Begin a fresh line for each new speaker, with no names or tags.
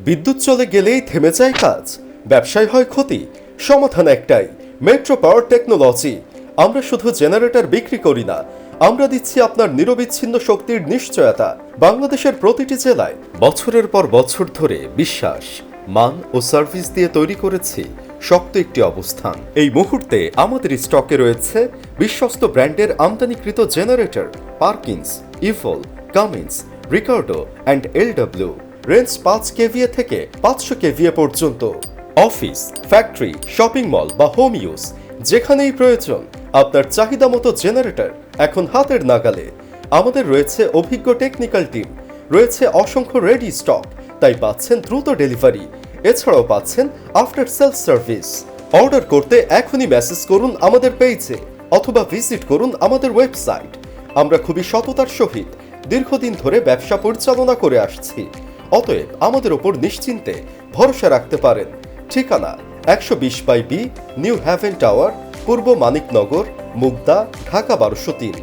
বিদ্যুৎ চলে গেলেই থেমে যায় কাজ, ব্যবসায় হয় ক্ষতি। সমাধান একটাই, মেট্রো পাওয়ার টেকনোলজি। আমরা শুধু জেনারেটর বিক্রি করি না, আমরা দিচ্ছি আপনার নিরবিচ্ছিন্ন শক্তির নিশ্চয়তা। বাংলাদেশের প্রতিটি জেলায় বছরের পর বছর ধরে বিশ্বাস, মান ও সার্ভিস দিয়ে তৈরি করেছি শক্ত একটি অবস্থান। এই মুহূর্তে আমাদের স্টকে রয়েছে বিশ্বস্ত ব্র্যান্ডের আমদানিকৃত জেনারেটর পারকিন্স, ইভল, Cummins, Ricardo and LW. Range 5 KVA থেকে 500 কেভিএ পর্যন্ত। অফিস, ফ্যাক্টরি, শপিং মল বা হোম ইউজ, যেখানেই প্রয়োজন আপনার চাহিদা মতো জেনারেটর এখন হাতের নাগালে। আমাদের রয়েছে অভিজ্ঞ টেকনিক্যাল টিম, রয়েছে অসংখ্য রেডি স্টক, তাই পাচ্ছেন দ্রুত ডেলিভারি। এছাড়াও পাচ্ছেন আফটার সেল সার্ভিস। অর্ডার করতে এখনই মেসেজ করুন আমাদের পেজে অথবা ভিজিট করুন আমাদের ওয়েবসাইট। আমরা খুবই সততার সহিত দীর্ঘদিন ধরে ব্যবসা পরিচালনা করে আসছি, অতএব আমাদের ওপর নিশ্চিন্তে ভরসা রাখতে পারেন। ঠিকানা 120/B নিউ হ্যাভেন টাওয়ার, পূর্ব মানিকনগর, মুগদা, ঢাকা 1203।